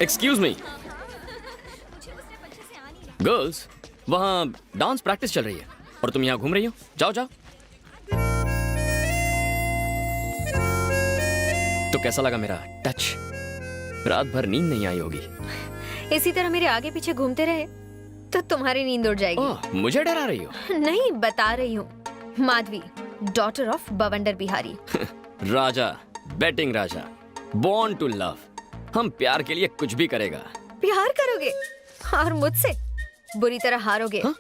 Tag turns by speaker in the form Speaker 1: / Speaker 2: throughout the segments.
Speaker 1: Excuse me girls, वहाँ dance practice चल रही है और तुम यहाँ घूम रही हो। जाओ जाओ। तो कैसा लगा मेरा टच? रात भर नींद नहीं आई होगी।
Speaker 2: इसी तरह मेरे आगे पीछे घूमते रहे तो तुम्हारी नींद उड़ जाएगी।
Speaker 1: ओह, मुझे डरा रही हो?
Speaker 2: नहीं, बता रही हूँ। Madhavi, daughter of Bawandar Bihari.
Speaker 1: Raja, batting Raja, born to love. हम प्यार के लिए कुछ भी करेगा।
Speaker 2: प्यार करोगे और मुझसे बुरी तरह हारोगे।
Speaker 1: हाँ?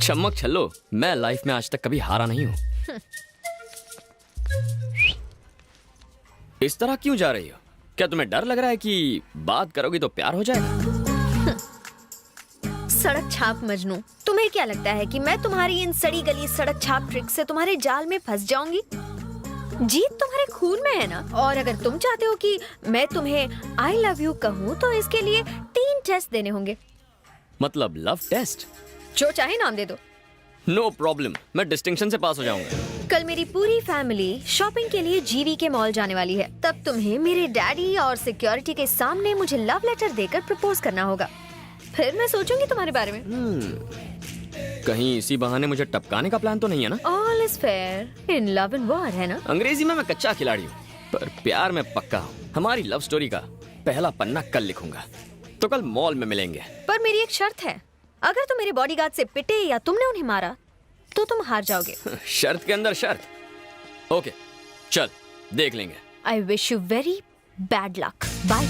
Speaker 1: चमक छल्लो, मैं लाइफ में आज तक कभी हारा नहीं हूँ। इस तरह क्यों जा रही हो? क्या तुम्हें डर लग रहा है कि बात करोगी तो प्यार हो जाएगा?
Speaker 2: सड़क छाप मजनू, तुम्हें क्या लगता है कि मैं तुम्हारी इन सड़ी गली सड़क छाप ट्रिक से तुम्हारे जाल में फंस जाऊंगी? जीत तुम्हारे खून में है ना। और अगर तुम चाहते हो कि मैं तुम्हें आई लव यू कहूँ तो इसके लिए 3 टेस्ट देने होंगे।
Speaker 1: मतलब लव टेस्ट?
Speaker 2: जो चाहे नाम दे दो।
Speaker 1: नो प्रॉब्लम, मैं डिस्टिंक्शन से पास हो जाऊंगा।
Speaker 2: कल मेरी पूरी फैमिली शॉपिंग के लिए जीवी के मॉल जाने वाली है। तब तुम्हें मेरे डैडी और सिक्योरिटी के सामने मुझे लव लेटर देकर प्रपोज करना होगा। फिर मैं सोचूंगी तुम्हारे बारे में।
Speaker 1: कहीं इसी बहाने मुझे टपकाने का प्लान तो नहीं है ना?
Speaker 2: All is fair in love and war, है ना?
Speaker 1: अंग्रेजी में मैं कच्चा खिलाड़ी हूँ, पर प्यार में पक्का हूँ। हमारी लव स्टोरी का पहला पन्ना कल लिखूंगा, तो कल मॉल में मिलेंगे।
Speaker 2: पर मेरी एक शर्त है, अगर तुम मेरे बॉडीगार्ड से पिटे या तुमने उन्हें मारा तो तुम हार जाओगे।
Speaker 1: शर्त के अंदर शर्त। ओके, चल देख लेंगे।
Speaker 2: I wish you very bad luck. Bye.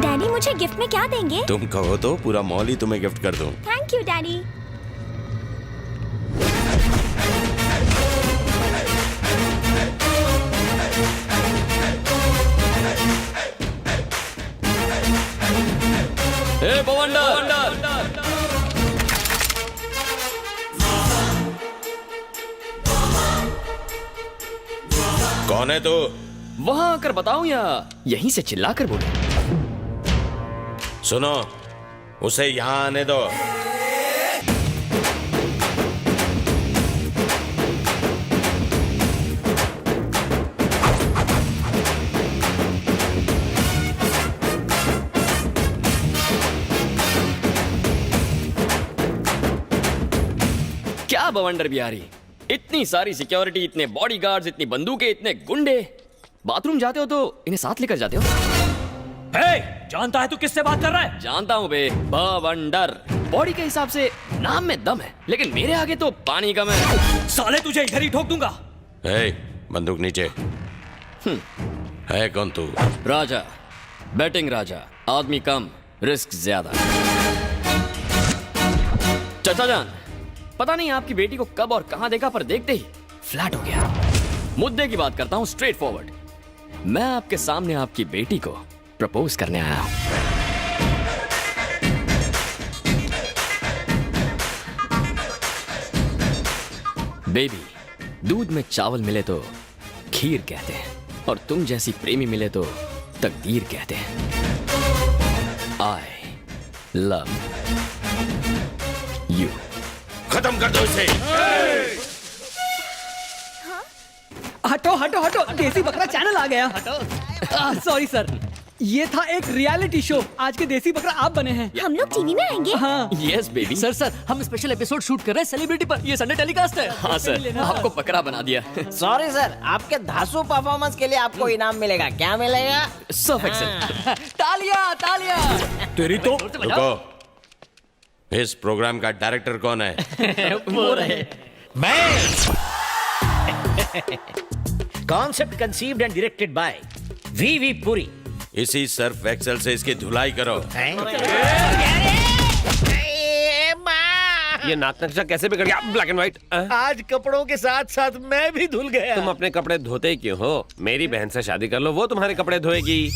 Speaker 3: Daddy, मुझे गिफ्ट में क्या देंगे?
Speaker 4: तुम कहो तो पूरा मॉल ही तुम्हें गिफ्ट कर दूं।
Speaker 3: Thank you daddy.
Speaker 1: ए बवंडर!
Speaker 4: कौन है तू?
Speaker 1: वहां आकर बताऊं या यहीं से चिल्लाकर बोलूं?
Speaker 4: सुनो, उसे यहाँ आने दो।
Speaker 1: क्या बवंडर बिहारी, इतनी सारी सिक्योरिटी, इतने बॉडीगार्ड्स, इतनी बंदूकें, इतने गुंडे। बाथरूम जाते हो तो इन्हें साथ लेकर जाते हो?
Speaker 5: जानता है तू किससे बात कर रहा है?
Speaker 1: जानता हूँ बे, बवंडर। बॉडी के हिसाब से नाम में दम है, लेकिन मेरे आगे तो पानी कम है।
Speaker 5: साले तुझे इधर ही ठोक दूंगा।
Speaker 4: बंदूक नीचे। है कौन तू?
Speaker 1: राजा, बैटिंग राजा, आदमी कम, रिस्क ज्यादा। चाचा जान, पता नहीं आपकी बेटी को कब और कहां देखा, पर देखते ही फ्लैट हो गया। मुद्दे की बात करता हूं, स्ट्रेट फॉरवर्ड। मैं आपके सामने आपकी बेटी को प्रपोज करने आया हूं। बेबी, दूध में चावल मिले तो खीर कहते हैं, और तुम जैसी प्रेमी मिले तो तकदीर कहते हैं। I love you.
Speaker 4: खत्म कर दो इसे।
Speaker 6: हटो हटो हटो, देसी बकरा चैनल आ गया। सॉरी सर, ये था एक रियलिटी शो। आज के देसी बकरा आप बने हैं।
Speaker 3: हम लोग टीवी में आएंगे?
Speaker 6: हाँ।
Speaker 1: Yes baby.
Speaker 5: सर हम स्पेशल एपिसोड शूट कर रहे हैं सेलिब्रिटी पर। ये संडे टेलीकास्ट है।
Speaker 1: हाँ सर, आपको बकरा बना दिया।
Speaker 7: सॉरी सर, आपके धांसू परफॉर्मेंस के लिए आपको इनाम मिलेगा। क्या मिलेगा?
Speaker 1: Surf Excel.
Speaker 5: तालियां तालियां। तेरी तो
Speaker 4: रुको, इस प्रोग्राम का डायरेक्टर कौन है?
Speaker 5: वो रहे
Speaker 8: मैं। Concept conceived and directed by V Puri.
Speaker 4: इसी सर्फ एक्सेल से इसकी धुलाई करो।
Speaker 9: ये नाक नक्शा कैसे बिगड़ गया? Black and white.
Speaker 8: आज कपड़ों के साथ साथ मैं भी धुल गया।
Speaker 9: तुम अपने कपड़े धोते ही क्यों हो? मेरी बहन से शादी कर लो, वो तुम्हारे कपड़े धोएगी।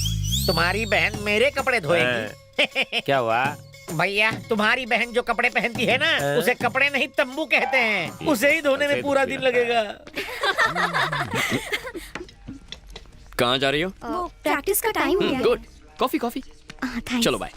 Speaker 8: तुम्हारी बहन मेरे कपड़े धोएगी?
Speaker 9: क्या हुआ
Speaker 8: भैया? तुम्हारी बहन जो कपड़े पहनती है ना, उसे कपड़े नहीं तंबू कहते हैं। उसे ही धोने में पूरा दिन लगेगा।
Speaker 1: कहाँ जा रही हो?
Speaker 3: प्रैक्टिस का टाइम हो गया।
Speaker 1: गुड। Coffee coffee.
Speaker 3: थैंक्स।
Speaker 1: चलो बाय।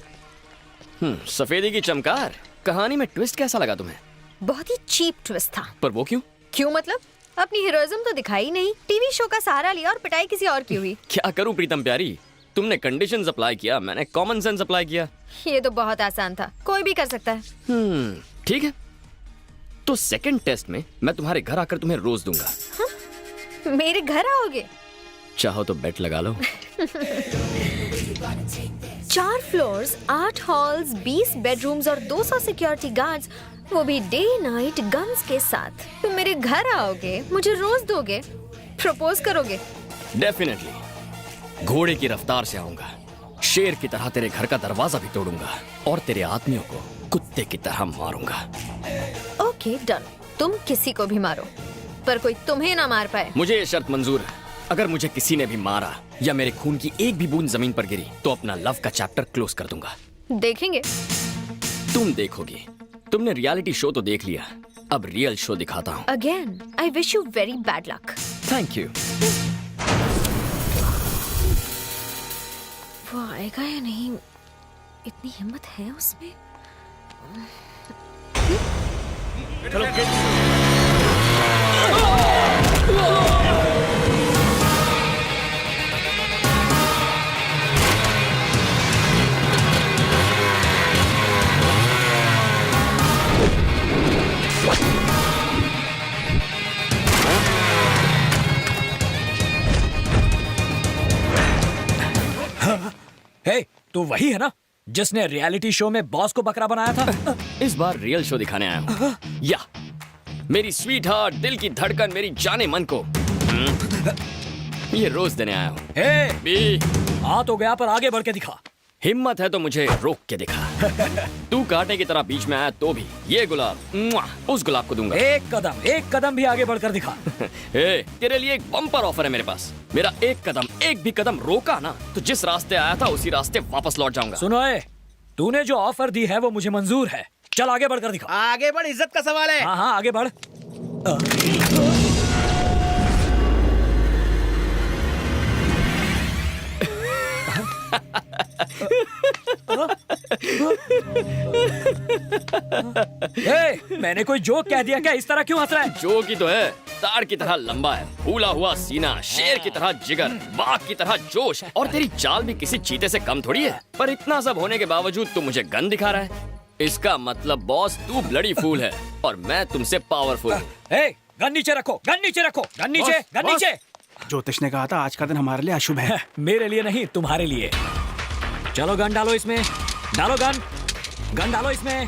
Speaker 1: सफेदी की चमकार, कहानी में ट्विस्ट कैसा लगा तुम्हें?
Speaker 2: बहुत ही चीप ट्विस्ट था।
Speaker 1: पर वो क्यों?
Speaker 2: क्यों मतलब? अपनी हीरोइज्म तो दिखाई नहीं, टीवी शो का सहारा लिया और पिटाई किसी और की हुई।
Speaker 1: क्या करूं प्रीतम प्यारी, तुमने कंडीशंस अप्लाई किया, मैंने कॉमन सेंस अप्लाई किया।
Speaker 2: ये तो बहुत आसान था, कोई भी कर सकता है।
Speaker 1: ठीक है, तो सेकंड टेस्ट में मैं तुम्हारे घर आकर तुम्हें रोज दूंगा।
Speaker 2: मेरे घर आओगे?
Speaker 1: चाहो तो बेट लगा लो।
Speaker 2: 4 फ्लोर्स, 8 हॉल्स, 20 बेडरूम्स और 200 सिक्योरिटी गार्ड्स, वो भी डे नाइट गन्स के साथ। तुम मेरे घर आओगे, मुझे रोज दोगे, प्रपोज करोगे?
Speaker 1: डेफिनेटली। घोड़े की रफ्तार से आऊंगा, शेर की तरह तेरे घर का दरवाजा भी तोड़ूंगा और तेरे आदमियों को कुत्ते की तरह मारूंगा।
Speaker 2: ओके डन, तुम किसी को भी मारो, पर कोई तुम्हें ना मार पाए।
Speaker 1: मुझे ये शर्त मंजूर है, अगर मुझे किसी ने भी मारा या मेरे खून की एक भी बूंद जमीन पर गिरी तो अपना लव का चैप्टर क्लोज कर दूंगा।
Speaker 2: देखेंगे।
Speaker 1: तुम देखोगी। तुमने रियलिटी शो तो देख लिया, अब रियल शो दिखाता हूँ।
Speaker 2: Again I wish you very bad luck.
Speaker 1: Thank you.
Speaker 2: वो आएगा या नहीं, इतनी हिम्मत है उसमें?
Speaker 5: हे, तू वही है ना जिसने रियलिटी शो में बॉस को बकरा बनाया था?
Speaker 1: इस बार रियल शो दिखाने आया हूँ। या मेरी स्वीट हार्ट, दिल की धड़कन, मेरी जाने मन को ये रोज देने आया हूँ।
Speaker 5: हे,
Speaker 1: बी,
Speaker 5: आ तो गया पर आगे बढ़ के दिखा।
Speaker 1: हिम्मत है तो मुझे रोक के दिखा। तू कांटे की तरह बीच में आया तो भी ये गुलाब मुआ, उस गुलाब को दूंगा।
Speaker 5: एक कदम भी आगे बढ़कर दिखा।
Speaker 1: ए, तेरे लिए एक बम्पर ऑफर है मेरे पास। मेरा एक भी कदम रोका ना तो जिस रास्ते आया था उसी रास्ते वापस लौट जाऊंगा।
Speaker 5: सुनो ए, तूने जो ऑफर दी है वो मुझे मंजूर है। चल आगे बढ़कर दिखा।
Speaker 8: आगे बढ़, इज्जत का सवाल है।
Speaker 5: हाँ हाँ आगे बढ़। मैंने कोई जोक कह दिया क्या? इस तरह क्यों हंस रहा है?
Speaker 1: जोक ही तो है। तार की तरह लंबा है, फूला हुआ सीना, शेर की तरह जिगर, बाघ की तरह जोश, और तेरी चाल भी किसी चीते से कम थोड़ी है। पर इतना सब होने के बावजूद तू मुझे गन दिखा रहा है। इसका मतलब बॉस तू ब्लडी फूल है और मैं तुमसे पावरफुल हूँ।
Speaker 5: गन नीचे रखो, गन नीचे रखो, गन नीचे, गन नीचे।
Speaker 6: ज्योतिष ने कहा था आज का दिन हमारे लिए अशुभ है।
Speaker 5: मेरे लिए नहीं, तुम्हारे लिए। चलो गन डालो इसमें, डालो गन, गन डालो इसमें।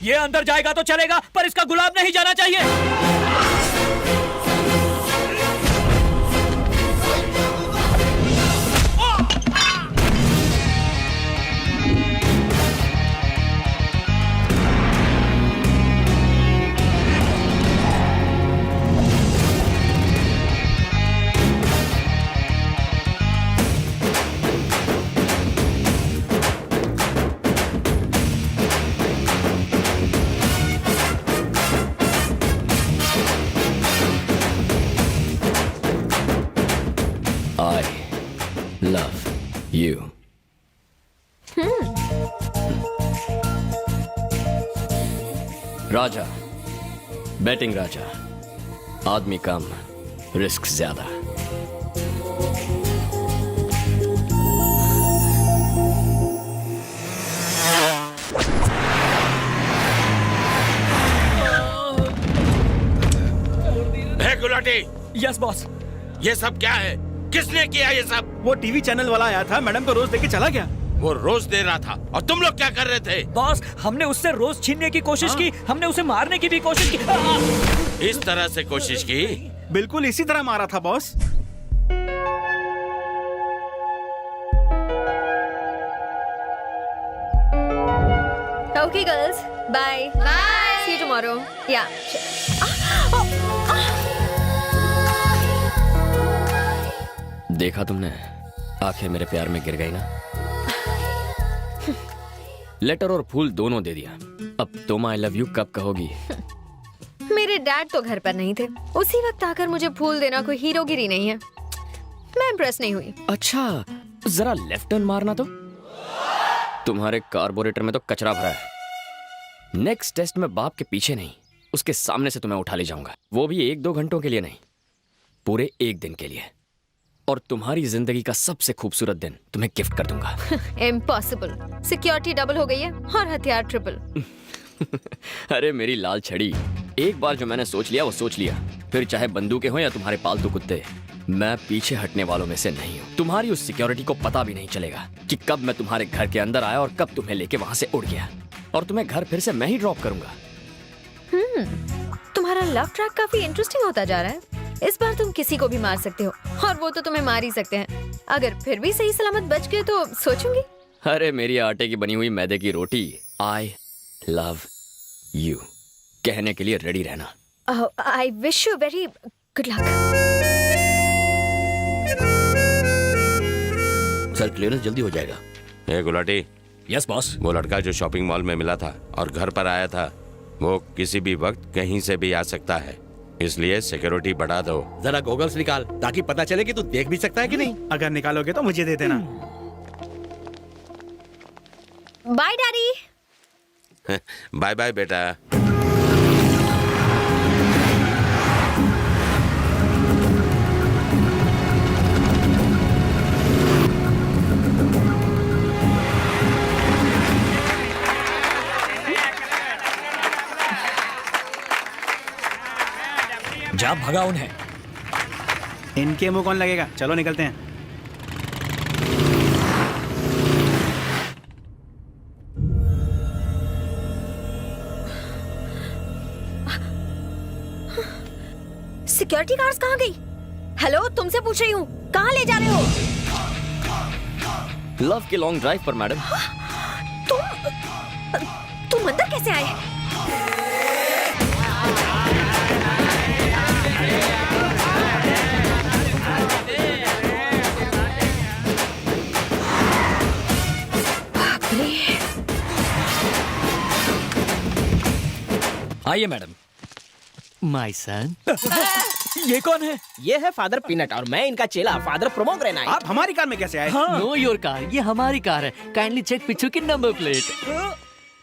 Speaker 5: ये अंदर जाएगा तो चलेगा पर इसका गुलाब नहीं जाना चाहिए।
Speaker 1: love you. राजा, बैटिंग राजा, आदमी कम, रिस्क ज्यादा।
Speaker 4: Gulati,
Speaker 5: yes boss.
Speaker 4: ये सब क्या है? किसने किया ये सब?
Speaker 10: वो टीवी चैनल वाला आया था, मैडम को रोज देके चला गया।
Speaker 4: वो रोज दे रहा था और तुम लोग क्या कर रहे थे?
Speaker 5: बॉस, हमने उससे रोज छीनने की कोशिश की, हमने उसे मारने की भी कोशिश की।
Speaker 4: इस तरह से कोशिश की?
Speaker 10: बिल्कुल इसी तरह मारा था boss.
Speaker 2: Okay, girls. Bye. Bye. See you tomorrow. Yeah.
Speaker 1: देखा तुमने, आंखें मेरे प्यार में गिर गई ना। लेटर और फूल दोनों दे दिया। अब तुम आई लव यू कब कहोगी?
Speaker 2: मेरे डैड तो घर पर नहीं थे, उसी वक्त आकर मुझे फूल देना कोई हीरोगिरी नहीं है। मैं इम्प्रेस नहीं हुई।
Speaker 1: अच्छा, जरा लेफ्ट टर्न मारना तो। तुम्हारे कार्बोरेटर में तो कचरा भरा है। नेक्स्ट टेस्ट में बाप के पीछे नहीं, उसके सामने से तुम्हें उठा ले जाऊंगा। वो भी 1-2 घंटों के लिए नहीं, पूरे 1 दिन के लिए। और तुम्हारी जिंदगी का सबसे खूबसूरत दिन तुम्हें गिफ्ट कर दूंगा।
Speaker 2: इम्पॉसिबल। सिक्योरिटी डबल हो गई है और हथियार ट्रिपल।
Speaker 1: अरे मेरी लाल छड़ी, एक बार जो मैंने सोच लिया वो सोच लिया। फिर चाहे बंदूकें हो या तुम्हारे पालतू कुत्ते, मैं पीछे हटने वालों में से नहीं हूँ। तुम्हारी उस सिक्योरिटी को पता भी नहीं चलेगा कि कब मैं तुम्हारे घर के अंदर आया और कब तुम्हें लेके वहां से उड़ गया। और तुम्हें घर फिर से मैं ही ड्रॉप करूंगा।
Speaker 2: तुम्हारा लव ट्रैक काफी इंटरेस्टिंग होता जा रहा है। इस बार तुम किसी को भी मार सकते हो और वो तो तुम्हें मार ही सकते हैं। अगर फिर भी सही सलामत बच गए तो सोचूंगी।
Speaker 1: अरे मेरी आटे की बनी हुई मैदे की रोटी, आई लव यू कहने के लिए रेडी रहना।
Speaker 2: आई wish you very good luck.
Speaker 4: Sir clearance जल्दी हो जाएगा। ए गुलाटी,
Speaker 5: यस बॉस।
Speaker 4: वो लड़का जो शॉपिंग मॉल में मिला था और घर पर आया था, वो किसी भी वक्त कहीं से भी आ सकता है, इसलिए सिक्योरिटी बढ़ा दो।
Speaker 10: जरा गॉगल्स निकाल ताकि पता चले कि तू देख भी सकता है कि नहीं। अगर निकालोगे तो मुझे दे देना।
Speaker 2: Bye daddy.
Speaker 4: बाय बाय बेटा।
Speaker 5: जा भगा उन्हें।
Speaker 10: इनके मुंह कौन लगेगा? चलो निकलते हैं।
Speaker 2: सिक्योरिटी गार्ड्स कहाँ गई? हेलो, तुमसे पूछ रही हूँ, कहाँ ले जा रहे हो?
Speaker 1: लव के लॉन्ग ड्राइव पर मैडम।
Speaker 2: तुम अंदर कैसे आए?
Speaker 5: आइए मैडम।
Speaker 8: My son.
Speaker 5: ये कौन है?
Speaker 7: ये है फादर पीनट और मैं इनका चेला फादर प्रोमोग्रेनाइट।
Speaker 10: आप हमारी कार में कैसे आए?
Speaker 8: नो योर कार, ये हमारी कार है। काइंडली चेक पीछे की नंबर प्लेट।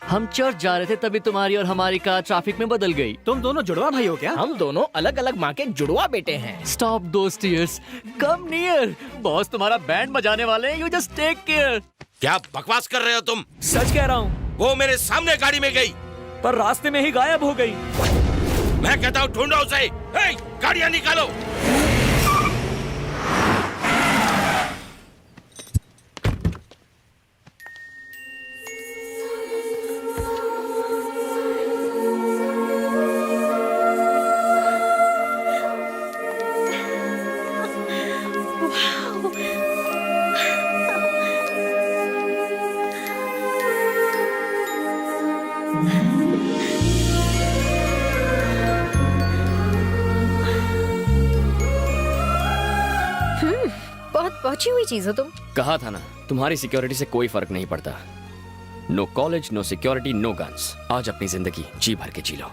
Speaker 8: हम चर्च जा रहे थे तभी तुम्हारी और हमारी कार ट्रैफिक में बदल गई।
Speaker 10: तुम दोनों जुड़वा भाई हो क्या?
Speaker 7: हम दोनों अलग अलग माँ के जुड़वा बेटे हैं।
Speaker 8: स्टॉप दोस टीयर्स, कम नियर। बॉस तुम्हारा बैंड बजाने वाले हैं, यू जस्ट टेक केयर।
Speaker 4: क्या बकवास कर रहे हो तुम?
Speaker 5: सच कह रहा हूँ।
Speaker 4: वो मेरे सामने गाड़ी में गई
Speaker 5: पर रास्ते में ही गायब हो गई।
Speaker 4: मैं कहता हूँ ढूंढो उसे। हे, गाड़ियां निकालो।
Speaker 2: बहुत पहुंची हुई चीज हो तुम।
Speaker 1: कहा था ना, तुम्हारी सिक्योरिटी से कोई फर्क नहीं पड़ता। No college, no security, no guns. आज अपनी जिंदगी जी भर के जी लो।